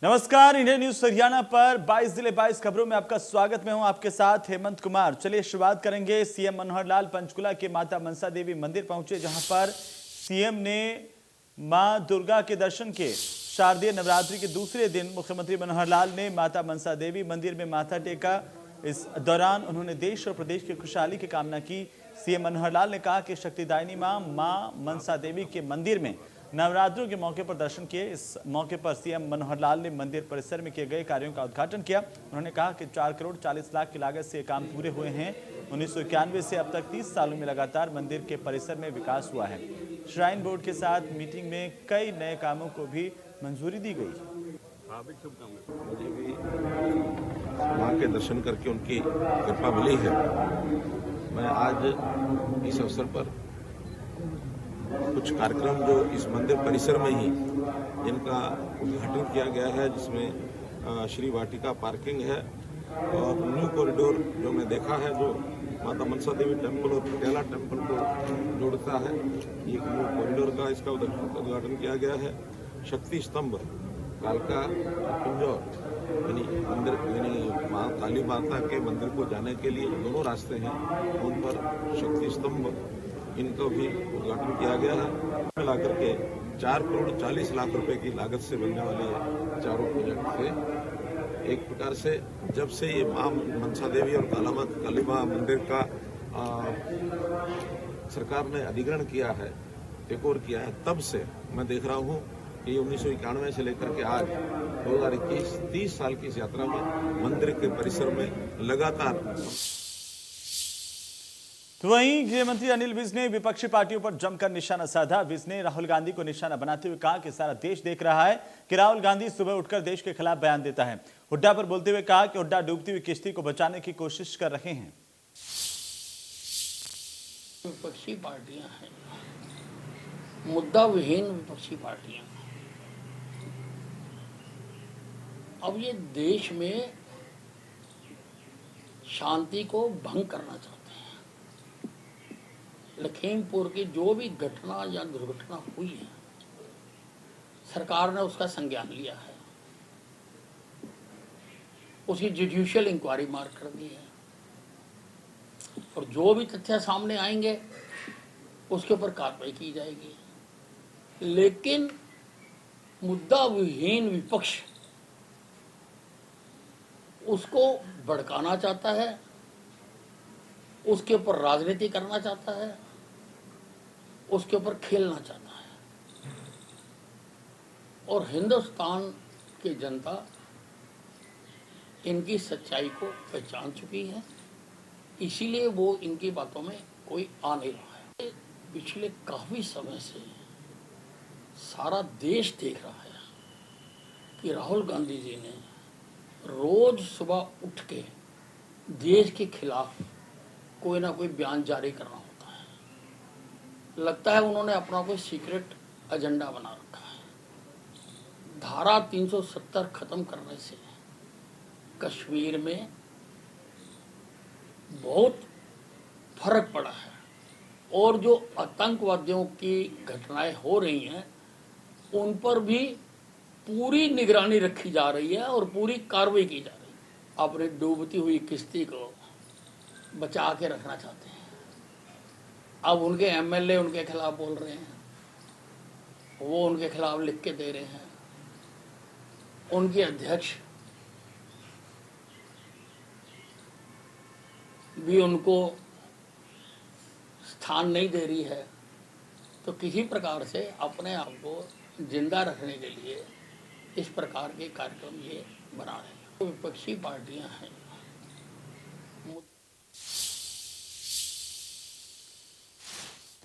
नमस्कार, India news Haryana पर 22 जिले 22 खबरों में आपका स्वागत। मैं हूं आपके साथ हेमंत कुमार। चलिए शुरुआत करेंगे। सीएम मनोहर लाल पंचकुला के माता मनसा देवी मंदिर पहुंचे, जहां पर सीएम ने मां दुर्गा के दर्शन किए। शारदीय नवरात्रि के दूसरे दिन मुख्यमंत्री मनोहर लाल ने माता मनसा देवी मंदिर में माथा टेका। इस दौरान उन्होंने देश और प्रदेश की खुशहाली की कामना की। सीएम मनोहर लाल ने कहा कि शक्तिदायिनी मां मनसा देवी के मंदिर में नवरात्रों के मौके पर दर्शन किए। इस मौके पर सीएम मनोहर लाल ने मंदिर परिसर में किए गए कार्यों का उद्घाटन किया। उन्होंने कहा कि 4 करोड़ 40 लाख की लागत से ये काम पूरे हुए हैं। 1991 से अब तक 30 सालों में लगातार मंदिर के परिसर में विकास हुआ है। श्राइन बोर्ड के साथ मीटिंग में कई नए कामों को भी मंजूरी दी गई। मुझे भी मां के दर्शन करके उनकी कृपा मिली है। मैं आज इस अवसर पर कुछ कार्यक्रम जो इस मंदिर परिसर में ही जिनका उद्घाटन किया गया है, जिसमें श्री वाटिका पार्किंग है और न्यू कॉरिडोर जो मैं देखा है, जो माता मनसा देवी टेम्पल और पटियाला टेम्पल को जोड़ता है, एक न्यू कॉरिडोर का इसका उद्घाटन किया गया है। शक्ति स्तंभ कालका पिंजौर यानी माँ काली माता के मंदिर को जाने के लिए दोनों रास्ते हैं, उन पर शक्ति स्तंभ इनका भी उद्घाटन किया गया है। मिलाकर के 4 करोड़ 40 लाख रुपए की लागत से बनने वाले चारों प्रोजेक्ट थे। एक प्रकार से जब से ये मां मनसा देवी और काली मां मंदिर का सरकार ने अधिग्रहण किया है, टेक ओवर किया है, तब से मैं देख रहा हूँ कि 1991 से लेकर के आज 2021 30 साल की इस यात्रा में मंदिर के परिसर में लगातार। तो वहीं गृह मंत्री अनिल विज ने विपक्षी पार्टियों पर जमकर निशाना साधा। विज ने राहुल गांधी को निशाना बनाते हुए कहा कि सारा देश देख रहा है कि राहुल गांधी सुबह उठकर देश के खिलाफ बयान देता है। हुड्डा पर बोलते हुए कहा कि हुड्डा डूबती हुई किश्ती को बचाने की कोशिश कर रहे हैं। विपक्षी पार्टियां हैं, मुद्दा विहीन विपक्षी पार्टियां। अब ये देश में शांति को भंग करना चाहते हैं। लखीमपुर की जो भी घटना या दुर्घटना हुई है, सरकार ने उसका संज्ञान लिया है, उसकी जुडिशियल इंक्वायरी मार्क कर दी है और जो भी तथ्य सामने आएंगे उसके ऊपर कार्रवाई की जाएगी। लेकिन मुद्दा विहीन विपक्ष उसको भड़काना चाहता है, उसके ऊपर राजनीति करना चाहता है, उसके ऊपर खेलना चाहता है। और हिंदुस्तान की जनता इनकी सच्चाई को पहचान चुकी है, इसीलिए वो इनकी बातों में कोई आ नहीं रहा है। पिछले काफी समय से सारा देश देख रहा है कि राहुल गांधी जी ने रोज सुबह उठ के देश के खिलाफ कोई ना कोई बयान जारी करना होता है। लगता है उन्होंने अपना कोई सीक्रेट एजेंडा बना रखा है। धारा 370 खत्म करने से कश्मीर में बहुत फर्क पड़ा है और जो आतंकवादियों की घटनाएं हो रही हैं उन पर भी पूरी निगरानी रखी जा रही है और पूरी कार्रवाई की जा रही है। अपनी डूबती हुई किश्ती को बचा के रखना चाहते हैं। अब उनके एमएलए उनके खिलाफ बोल रहे हैं, वो उनके खिलाफ लिख के दे रहे हैं। उनके अध्यक्ष भी उनको स्थान नहीं दे रही है। तो किसी प्रकार से अपने आप को जिंदा रखने के लिए इस प्रकार के कार्यक्रम ये बना रहे हैं। तो विपक्षी पार्टियां हैं।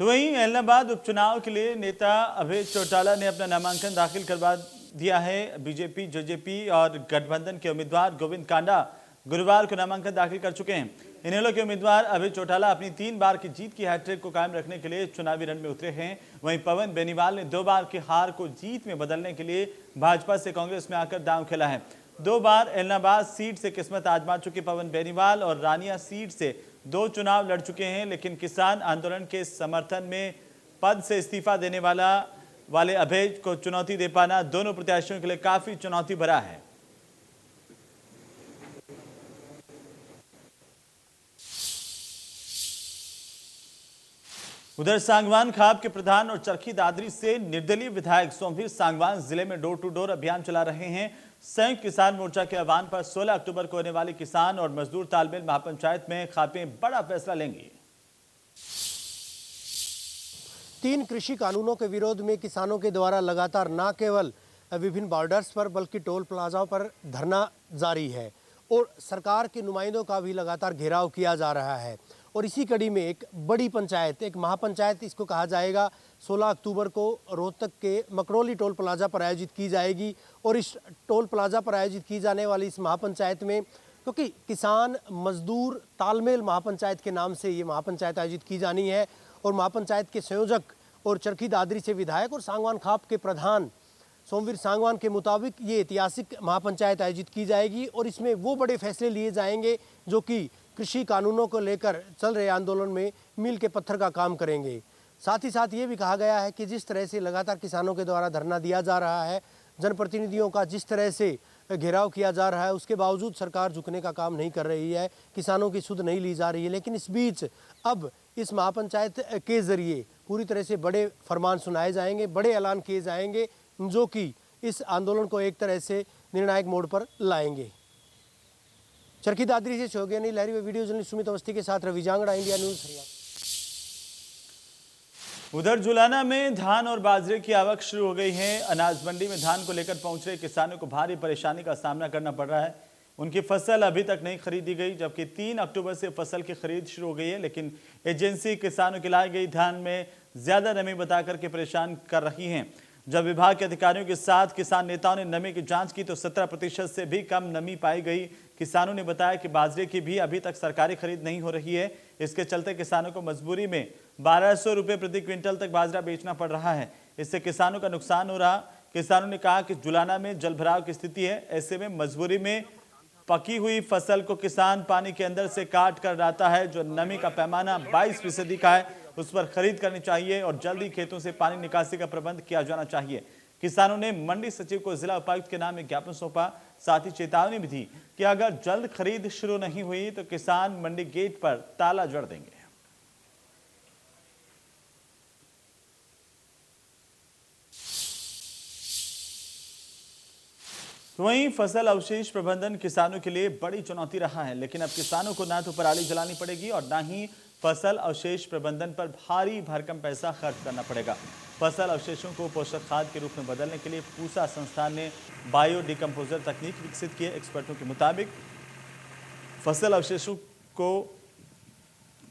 तो वहीं इलाहाबाद उपचुनाव के लिए नेता अभय चौटाला ने अपना नामांकन दाखिल करवा दिया है। बीजेपी, जेजेपी और गठबंधन के उम्मीदवार गोविंद कांडा गुरुवार को नामांकन दाखिल कर चुके हैं। इनेलो के उम्मीदवार अभय चौटाला अपनी 3 बार की जीत की हैट्रिक को कायम रखने के लिए चुनावी रण में उतरे हैं। वहीं पवन बेनीवाल ने 2 बार की हार को जीत में बदलने के लिए भाजपा से कांग्रेस में आकर दांव खेला है। 2 बार इलाहाबाद सीट से किस्मत आजमा चुके पवन बेनीवाल और रानिया सीट से 2 चुनाव लड़ चुके हैं, लेकिन किसान आंदोलन के समर्थन में पद से इस्तीफा देने वाला वाले अभय को चुनौती दे पाना दोनों प्रत्याशियों के लिए काफी चुनौती भरा है। उधर सांगवान खाप के प्रधान और चरखी दादरी से निर्दलीय विधायक सोमवीर सांगवान जिले में डोर टू डोर अभियान चला रहे हैं। संयुक्त किसान मोर्चा के आह्वान पर 16 अक्टूबर को होने वाली किसान और मजदूर तालमेल महापंचायत में खापे बड़ा फैसला लेंगे। 3 कृषि कानूनों के विरोध में किसानों के द्वारा लगातार न केवल विभिन्न बॉर्डर्स पर बल्कि टोल प्लाजाओं पर धरना जारी है और सरकार के नुमाइंदों का भी लगातार घेराव किया जा रहा है। और इसी कड़ी में एक बड़ी पंचायत, एक महापंचायत इसको कहा जाएगा, 16 अक्टूबर को रोहतक के मकरौली टोल प्लाजा पर आयोजित की जाएगी। और इस टोल प्लाजा पर आयोजित की जाने वाली इस महापंचायत में, क्योंकि किसान मजदूर तालमेल महापंचायत के नाम से ये महापंचायत आयोजित की जानी है और महापंचायत के संयोजक और चरखी दादरी से विधायक और सांगवान खाप के प्रधान सोमवीर सांगवान के मुताबिक ये ऐतिहासिक महापंचायत आयोजित की जाएगी और इसमें वो बड़े फैसले लिए जाएंगे जो कि कृषि कानूनों को लेकर चल रहे आंदोलन में मील के पत्थर का काम करेंगे। साथ ही साथ ये भी कहा गया है कि जिस तरह से लगातार किसानों के द्वारा धरना दिया जा रहा है, जनप्रतिनिधियों का जिस तरह से घेराव किया जा रहा है, उसके बावजूद सरकार झुकने का काम नहीं कर रही है, किसानों की सुध नहीं ली जा रही है। लेकिन इस बीच अब इस महापंचायत के जरिए पूरी तरह से बड़े फरमान सुनाए जाएंगे, बड़े ऐलान किए जाएंगे जो कि इस आंदोलन को एक तरह से निर्णायक मोड़ पर लाएंगे। चरखी दादरी से शोगियानी लहरी व वीडियो जर्नलिस्ट सुमित अवस्थी के साथ रवि जांगड़ा, इंडिया न्यूज हरियाणा। उधर जुलाना में धान और बाजरे की आवक शुरू हो गई है। अनाज मंडी में धान को लेकर पहुंच रहे किसानों को भारी परेशानी का सामना करना पड़ रहा है। उनकी फसल अभी तक नहीं खरीदी गई, जबकि 3 अक्टूबर से फसल की खरीद शुरू हो गई है। लेकिन एजेंसी किसानों की लाई गई धान में ज्यादा नमी बताकर के परेशान कर रही है। जब विभाग के अधिकारियों के साथ किसान नेताओं ने नमी की जांच की तो 17% से भी कम नमी पाई गई। किसानों ने बताया कि बाजरे की भी अभी तक सरकारी खरीद नहीं हो रही है। इसके चलते किसानों को मजबूरी में 1200 रुपये प्रति क्विंटल तक बाजरा बेचना पड़ रहा है। इससे किसानों का नुकसान हो रहा। किसानों ने कहा कि जुलाना में जलभराव की स्थिति है, ऐसे में मजबूरी में पकी हुई फसल को किसान पानी के अंदर से काट कर लाता है। जो नमी का पैमाना 22% का है, उस पर खरीद करनी चाहिए और जल्दी खेतों से पानी निकासी का प्रबंध किया जाना चाहिए। किसानों ने मंडी सचिव को जिला उपायुक्त के नाम एक ज्ञापन सौंपा। साथ ही चेतावनी भी दी कि अगर जल्द खरीद शुरू नहीं हुई तो किसान मंडी गेट पर ताला जड़ देंगे। वहीं फसल अवशेष प्रबंधन किसानों के लिए बड़ी चुनौती रहा है। लेकिन अब किसानों को ना तो पराली जलानी पड़ेगी और ना ही फसल अवशेष प्रबंधन पर भारी भरकम पैसा खर्च करना पड़ेगा। फसल अवशेषों को पोषक खाद के रूप में बदलने के लिए पूसा संस्थान ने बायो डिकम्पोजर तकनीक विकसित की है। एक्सपर्टों के मुताबिक फसल अवशेषों को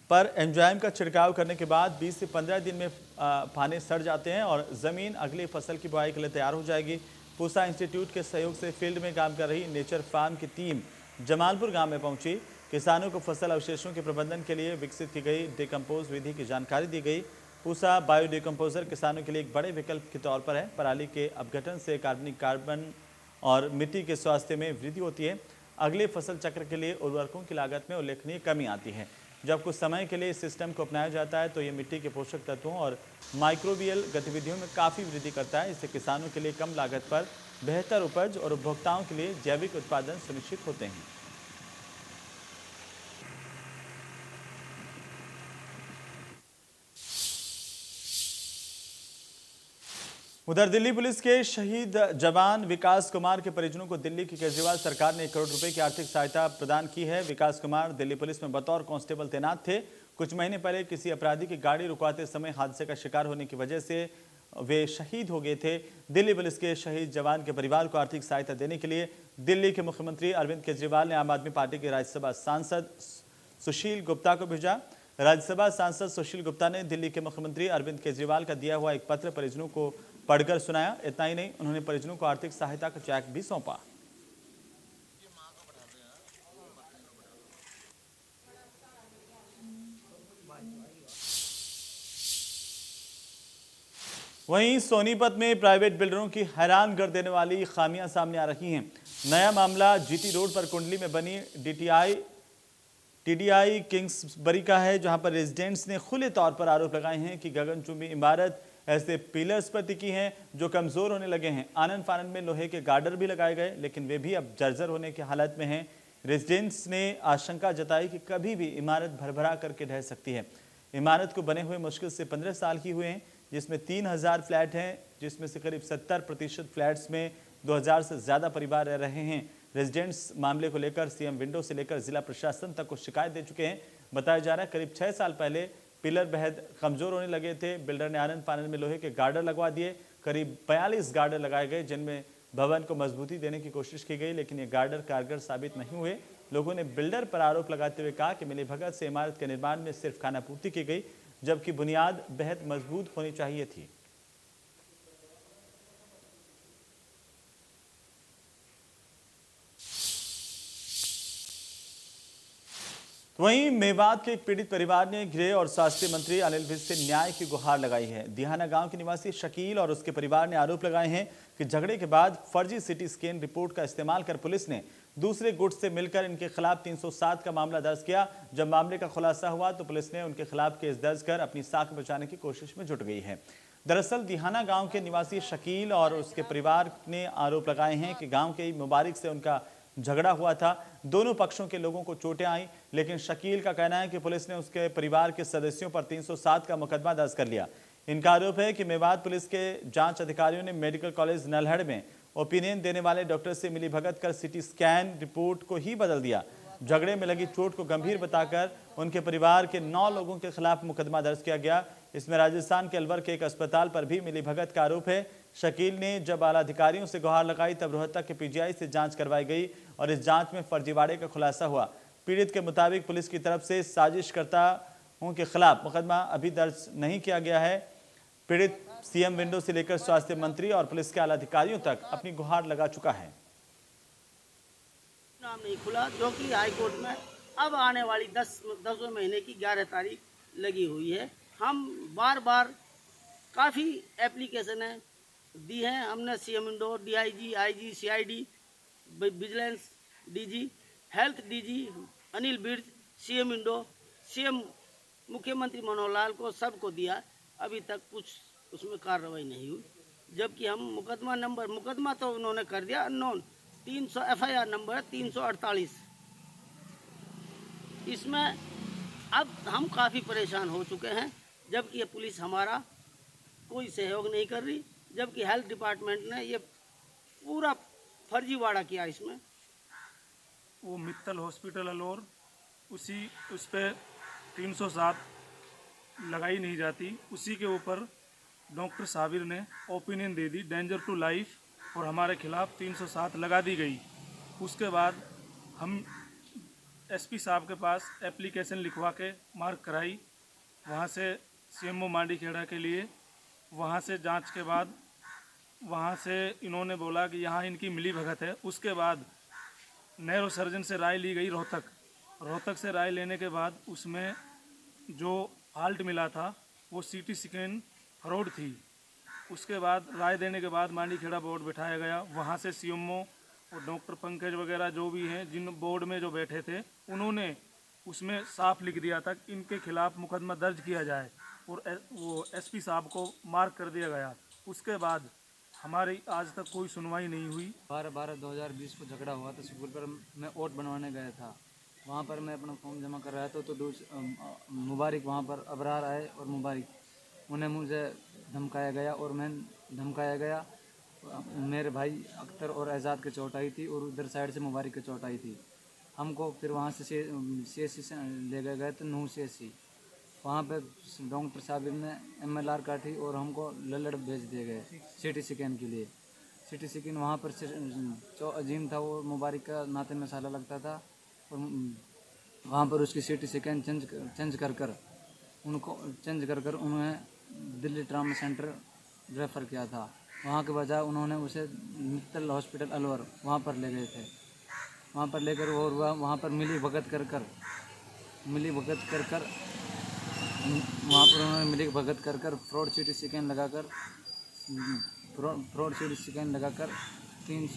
पर एंजाइम का छिड़काव करने के बाद 20 से 15 दिन में पाने सड़ जाते हैं और जमीन अगली फसल की बुआई के लिए तैयार हो जाएगी। पूसा इंस्टीट्यूट के सहयोग से फील्ड में काम कर रही नेचर फार्म की टीम जमालपुर गांव में पहुंची। किसानों को फसल अवशेषों के प्रबंधन के लिए विकसित की गई डिकम्पोज विधि की जानकारी दी गई। पूसा बायो डिकम्पोजर किसानों के लिए एक बड़े विकल्प के तौर पर है। पराली के अपघटन से कार्बन और मिट्टी के स्वास्थ्य में वृद्धि होती है। अगले फसल चक्र के लिए उर्वरकों की लागत में उल्लेखनीय कमी आती है। जब कुछ समय के लिए इस सिस्टम को अपनाया जाता है तो ये मिट्टी के पोषक तत्वों और माइक्रोबियल गतिविधियों में काफ़ी वृद्धि करता है। इससे किसानों के लिए कम लागत पर बेहतर उपज और उपभोक्ताओं के लिए जैविक उत्पादन सुनिश्चित होते हैं। उधर दिल्ली पुलिस के शहीद जवान विकास कुमार के परिजनों को दिल्ली की केजरीवाल सरकार ने 1 करोड़ रुपए की आर्थिक सहायता प्रदान की है। विकास कुमार दिल्ली पुलिस में बतौर कांस्टेबल तैनात थे। कुछ महीने पहले किसी अपराधी की गाड़ी रुकवाते समय हादसे का शिकार होने की वजह से वे शहीद हो गए थे। दिल्ली पुलिस के शहीद जवान के परिवार को आर्थिक सहायता देने के लिए दिल्ली के मुख्यमंत्री अरविंद केजरीवाल ने आम आदमी पार्टी के राज्यसभा सांसद सुशील गुप्ता को भेजा। राज्यसभा सांसद सुशील गुप्ता ने दिल्ली के मुख्यमंत्री अरविंद केजरीवाल का दिया हुआ एक पत्र परिजनों को पढ़कर सुनाया। इतना ही नहीं, उन्होंने परिजनों को आर्थिक सहायता का चेक भी सौंपा। वहीं सोनीपत में प्राइवेट बिल्डरों की हैरान कर देने वाली खामियां सामने आ रही हैं। नया मामला जीटी रोड पर कुंडली में बनी टीडीआई किंग्सबरी का है, जहां पर रेजिडेंट्स ने खुले तौर पर आरोप लगाए हैं कि गगनचुंबी इमारत ऐसे पिलर्स पर टिकी हैं जो कमजोर होने लगे हैं। आनन फानन में लोहे के गार्डर भी लगाए गए, लेकिन वे भी अब जर्जर होने की हालत में हैं। रेजिडेंट्स ने आशंका जताई कि कभी भी इमारत भरभरा करके ढह सकती है। इमारत को बने हुए मुश्किल से 15 साल की हुए हैं, जिसमें 3000 फ्लैट हैं, जिसमें से करीब 70% फ्लैट्स में 2000 से ज्यादा परिवार रह रहे हैं। रेजिडेंट्स मामले को लेकर सीएम विंडो से लेकर जिला प्रशासन तक को शिकायत दे चुके हैं। बताया जा रहा है करीब 6 साल पहले पिलर बेहद कमजोर होने लगे थे। बिल्डर ने आनन फानन में लोहे के गार्डर लगवा दिए। करीब 42 गार्डर लगाए गए, जिनमें भवन को मजबूती देने की कोशिश की गई, लेकिन ये गार्डर कारगर साबित नहीं हुए। लोगों ने बिल्डर पर आरोप लगाते हुए कहा कि मिलीभगत से इमारत के निर्माण में सिर्फ खानापूर्ति की गई, जबकि बुनियाद बेहद मजबूत होनी चाहिए थी। वहीं मेवात के एक पीड़ित परिवार ने गृह और स्वास्थ्य मंत्री अनिल विज से न्याय की गुहार लगाई है। दिहाना गांव के निवासी शकील और उसके परिवार ने आरोप लगाए हैं कि झगड़े के बाद फर्जी सीटी स्कैन रिपोर्ट का इस्तेमाल कर पुलिस ने दूसरे गुट से मिलकर इनके खिलाफ 307 का मामला दर्ज किया। जब मामले का खुलासा हुआ तो पुलिस ने उनके खिलाफ केस दर्ज कर अपनी साख बचाने की कोशिश में जुट गई है। दरअसल दिहाना गांव के निवासी शकील और उसके परिवार ने आरोप लगाए हैं कि गांव के मुबारिक से उनका झगड़ा हुआ था। दोनों पक्षों के लोगों को चोटें आई, लेकिन शकील का कहना है कि पुलिस ने उसके परिवार के सदस्यों पर 307 का मुकदमा दर्ज कर लिया। इनका आरोप है कि मेवात पुलिस के जांच अधिकारियों ने मेडिकल कॉलेज नल्हड़ में ओपिनियन देने वाले डॉक्टर से मिलीभगत कर सिटी स्कैन रिपोर्ट को ही बदल दिया। झगड़े में लगी चोट को गंभीर बताकर उनके परिवार के 9 लोगों के खिलाफ मुकदमा दर्ज किया गया। इसमें राजस्थान के अलवर के एक अस्पताल पर भी मिलीभगत का आरोप है। शकील ने जब आला अधिकारियों से गुहार लगाई तब रोहतक के पीजीआई से जांच करवाई गई और इस जांच में फर्जीवाड़े का खुलासा हुआ। पीड़ित के मुताबिक पुलिस की तरफ से साजिशकर्ताओं के खिलाफ मुकदमा अभी दर्ज नहीं किया गया है। पीड़ित सीएम विंडो से लेकर स्वास्थ्य मंत्री और पुलिस के आला अधिकारियों तक अपनी गुहार लगा चुका है। नाम नहीं खुला, जो कि हाई कोर्ट में अब आने वाली 10वें महीने की 11 तारीख लगी हुई है। हम बार बार काफ़ी एप्लीकेशनें दी हैं। हमने CM window, DIG, IG, CID, vigilance DG, health DG Anil Vij, CM window, CM मुख्यमंत्री मनोहर लाल को सबको दिया। अभी तक कुछ उसमें कार्रवाई नहीं हुई, जबकि हम मुकदमा तो उन्होंने कर दिया अननोन। 300 FIR number 348। इसमें अब हम काफ़ी परेशान हो चुके हैं, जबकि ये पुलिस हमारा कोई सहयोग नहीं कर रही, जबकि हेल्थ डिपार्टमेंट ने ये पूरा फर्जीवाड़ा किया। इसमें वो मित्तल हॉस्पिटल अलवर उस पर 307 लगाई नहीं जाती, उसी के ऊपर डॉक्टर साबिर ने ओपिनियन दे दी डेंजर टू लाइफ और हमारे खिलाफ 307 लगा दी गई। उसके बाद हम एसपी साहब के पास एप्लीकेशन लिखवा के मार्क कराई, वहाँ से सीएमओ मांडीखेड़ा के लिए। वहाँ से जांच के बाद वहाँ से इन्होंने बोला कि यहाँ इनकी मिलीभगत है। उसके बाद नैरो सर्जन से राय ली गई रोहतक से राय लेने के बाद उसमें जो फॉल्ट मिला था वो सीटी स्कैन फ्रॉड थी। उसके बाद राय देने के बाद मांडीखेड़ा बोर्ड बिठाया गया। वहाँ से सीएमओ और डॉक्टर पंकज वगैरह जो भी हैं, जिन बोर्ड में जो बैठे थे, उन्होंने उसमें साफ लिख दिया था कि इनके खिलाफ मुकदमा दर्ज किया जाए और वो एसपी साहब को मार्क कर दिया गया। उसके बाद हमारी आज तक कोई सुनवाई नहीं हुई। 12/12/2020 को झगड़ा हुआ था। स्कूल पर मैं वोट बनवाने गया था, वहाँ पर मैं अपना फॉर्म जमा कर रहा था तो मुबारिक वहाँ पर अबरार आए और मुबारिक उन्हें मुझे धमकाया गया और मैं धमकाया गया। मेरे भाई अख्तर और एजाद के चोट आई थी और उधर साइड से मुबारिक के चोट आई थी। हमको फिर वहाँ से CSC से ले गए थे नूह CSC। वहाँ पे डॉक्टर साबिर ने MLR काटी और हमको लल्लड़ भेज दिए गए सिटी स्कैन के लिए। सिटी स्कैन वहाँ पर जो अजीम था वो मुबारिक का नाते में साला लगता था और वहाँ पर उसकी सिटी स्कैन चेंज कर उन्होंने दिल्ली ट्रामा सेंटर रेफ़र किया था। वहाँ के बजाय उन्होंने उसे मित्तल हॉस्पिटल अलवर वहाँ पर ले गए थे। वहाँ पर लेकर और वहाँ पर मिली भगत कर वहाँ पर उन्होंने मिली भगत कर फ्रॉड सिटी स्कैन लगाकर 3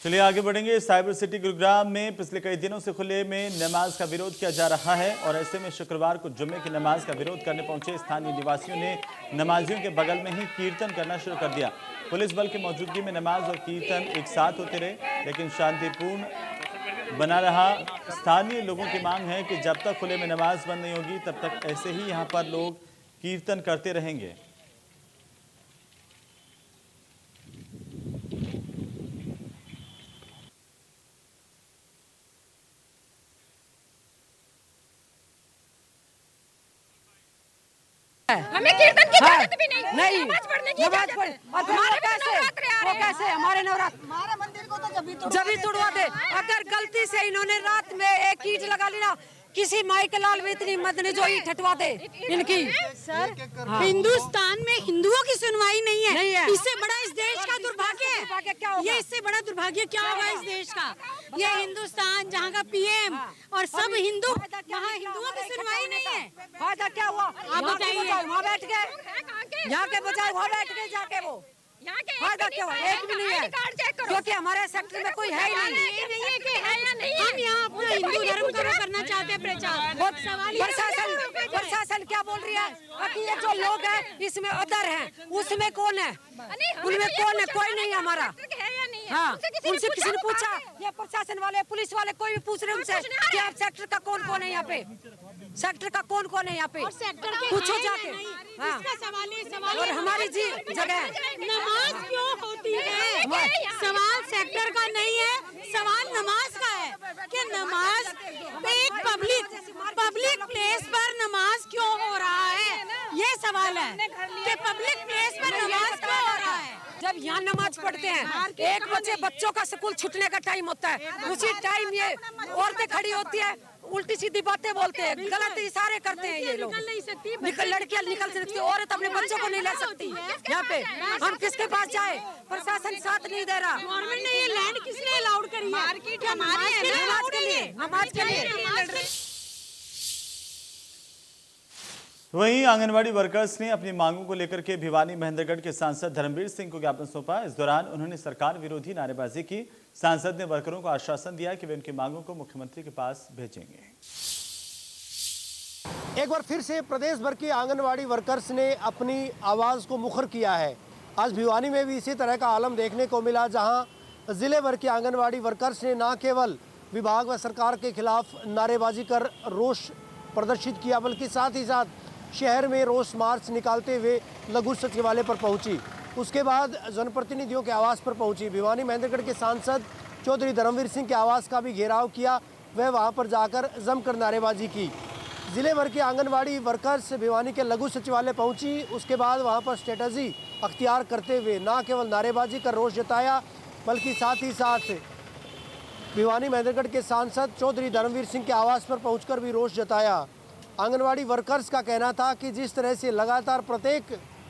चलिए आगे बढ़ेंगे। साइबर सिटी गुरुग्राम में पिछले कई दिनों से खुले में नमाज का विरोध किया जा रहा है और ऐसे में शुक्रवार को जुम्मे की नमाज का विरोध करने पहुंचे स्थानीय निवासियों ने नमाजियों के बगल में ही कीर्तन करना शुरू कर दिया। पुलिस बल की मौजूदगी में नमाज और कीर्तन एक साथ होते रहे, लेकिन शांतिपूर्ण बना रहा। स्थानीय लोगों की मांग है कि जब तक खुले में नमाज बंद नहीं होगी तब तक ऐसे ही यहाँ पर लोग कीर्तन करते रहेंगे। हमें कीर्तन की जरूरत भी नहीं, नहीं नमाज पढ़ने की नमाज इजाजत पढ़ है। और हमारे वो कैसे हमारे नवरात्र हमारे मंदिर को तो जब भी तुड़वा दे। अगर गलती से इन्होंने रात में एक ईंट लगा ली ना, किसी माई के लाल में इतनी मत नहीं जो ईंट हटवा दे इनकी। सर हिंदुस्तान में हिंदुओं की सुनवाई नहीं है, इससे बड़ा इस देश का दुर्भाग्य है। क्या होगा? ये इससे बड़ा दुर्भाग्य क्या होगा इस देश का? ये हिंदुस्तान जहाँ का पीएम और सब हिंदू, वहाँ हिंदुओं की सुनवाई नहीं है। फायदा क्या हुआ? आप बताइए। वहाँ बैठ गए, यहाँ के बजाय वहाँ बैठ गए जाके। वो फायदा क्या हुआ? एक भी नहीं है, क्योंकि हमारे सेक्टर में कोई है ही नहीं। हम यहाँ अपना हिंदू धर्म का वो करना चाहते हैं प्रचार। सवाल प्रशासन क्या बोल रही है कि ये जो लोग हैं इसमें अदर हैं, उसमें कौन है? उनमें कौन है? कोई नहीं हमारा। हाँ, उनसे किसी ने पूछा? ये प्रशासन वाले, पुलिस वाले, कोई भी पूछ रहे उनसे कि आप सेक्टर का कौन कौन है यहाँ पे? सेक्टर का कौन कौन है यहाँ पे? पूछो जाके। हाँ, सवाल और हमारी जी जगह नमाज क्यों होती है? सवाल सेक्टर का नहीं है, सवाल नमाज का है कि नमाज एक पब्लिक प्लेस पर नमाज क्यों हो रहा है? ये सवाल है कि पब्लिक प्लेस पर नमाज क्यों हो रहा है? जब यहाँ नमाज पढ़ते हैं 1 बजे बच्चों का स्कूल छूटने का टाइम होता है, उसी टाइम ये औरतें खड़ी होती है, उल्टी सीधी बातें बोलते हैं, गलत इशारे करते हैं ये लोग। लड़कियां निकल सकती, औरत अपने बच्चों को नहीं ले सकती। यहाँ पे हम किसके पास जाए? प्रशासन साथ नहीं दे रहा। गवर्नमेंट ने ये लैंड किसने अलाउड करी है? मार्केट नमाज के लिए। वहीं आंगनवाड़ी वर्कर्स ने अपनी मांगों को लेकर के भिवानी महेंद्रगढ़ के सांसद धर्मवीर सिंह को ज्ञापन सौंपा। इस दौरान उन्होंने सरकार विरोधी नारेबाजी की। सांसद ने वर्करों को आश्वासन दिया कि वे उनकी मांगों को मुख्यमंत्री के पास भेजेंगे। एक बार फिर से प्रदेश भर की आंगनवाड़ी वर्कर्स ने अपनी आवाज़ को मुखर किया है। आज भिवानी में भी इसी तरह का आलम देखने को मिला, जहां जिले भर की आंगनवाड़ी वर्कर्स ने न केवल विभाग व सरकार के खिलाफ नारेबाजी कर रोष प्रदर्शित किया, बल्कि साथ ही साथ शहर में रोष मार्च निकालते हुए लघु सचिवालय पर पहुंची। उसके बाद जनप्रतिनिधियों के आवास पर पहुंची। भिवानी महेंद्रगढ़ के सांसद चौधरी धर्मवीर सिंह के आवास का भी घेराव किया। वह वहां पर जाकर जमकर नारेबाजी की। जिले भर के आंगनवाड़ी वर्कर्स भिवानी के लघु सचिवालय पहुंची। उसके बाद वहां पर स्ट्रेटजी अख्तियार करते हुए न केवल नारेबाजी कर रोष जताया, बल्कि साथ ही साथ भिवानी महेंद्रगढ़ के सांसद चौधरी धर्मवीर सिंह के आवास पर पहुंचकर भी रोष जताया। आंगनवाड़ी वर्कर्स का कहना था कि जिस तरह से लगातार प्रत्येक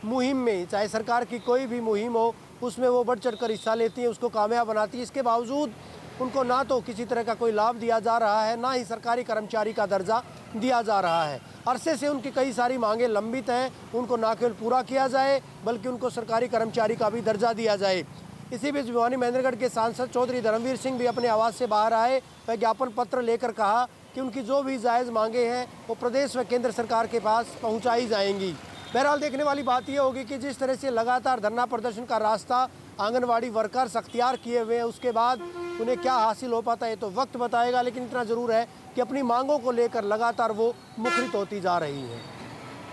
मुहिम में, चाहे सरकार की कोई भी मुहिम हो, उसमें वो बढ़ चढ़ कर हिस्सा लेती हैं, उसको कामयाब बनाती है। इसके बावजूद उनको ना तो किसी तरह का कोई लाभ दिया जा रहा है, ना ही सरकारी कर्मचारी का दर्जा दिया जा रहा है। अरसे से उनकी कई सारी मांगें लंबित हैं, उनको ना केवल पूरा किया जाए बल्कि उनको सरकारी कर्मचारी का भी दर्जा दिया जाए। इसी बीच भिवानी महेंद्रगढ़ के सांसद चौधरी धर्मवीर सिंह भी अपने आवास से बाहर आए। वह ज्ञापन पत्र लेकर कहा कि उनकी जो भी जायज़ मांगे हैं वो प्रदेश व केंद्र सरकार के पास पहुंचाई जाएंगी। बहरहाल देखने वाली बात यह होगी कि जिस तरह से लगातार धरना प्रदर्शन का रास्ता आंगनवाड़ी वर्कर्स अख्तियार किए हुए हैं, उसके बाद उन्हें क्या हासिल हो पाता है तो वक्त बताएगा। लेकिन इतना ज़रूर है कि अपनी मांगों को लेकर लगातार वो मुखरित होती जा रही हैं।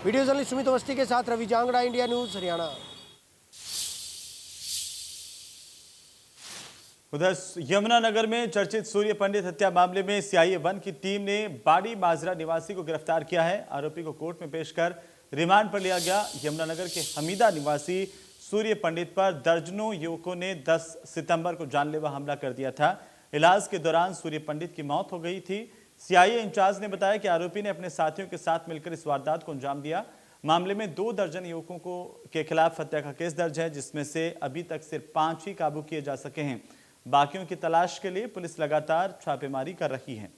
वीडियो जर्नलिस्ट सुमित अवस्थी के साथ रवि जांगड़ा, इंडिया न्यूज़, हरियाणा। उधर यमुनानगर में चर्चित सूर्य पंडित हत्या मामले में CIA-1 की टीम ने बाड़ी माजरा निवासी को गिरफ्तार किया है। आरोपी को कोर्ट में पेश कर रिमांड पर लिया गया। यमुनानगर के हमीदा निवासी सूर्य पंडित पर दर्जनों युवकों ने 10 सितंबर को जानलेवा हमला कर दिया था। इलाज के दौरान सूर्य पंडित की मौत हो गई थी। CIA इंचार्ज ने बताया कि आरोपी ने अपने साथियों के साथ मिलकर इस वारदात को अंजाम दिया। मामले में 2 दर्जन युवकों के खिलाफ हत्या का केस दर्ज है, जिसमें से अभी तक सिर्फ 5 ही काबू किए जा सके हैं। बाकियों की तलाश के लिए पुलिस लगातार छापेमारी कर रही है।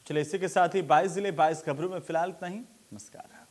चलिए इसी के साथ ही 22 जिले 22 खबरों में फिलहाल इतना ही। नमस्कार।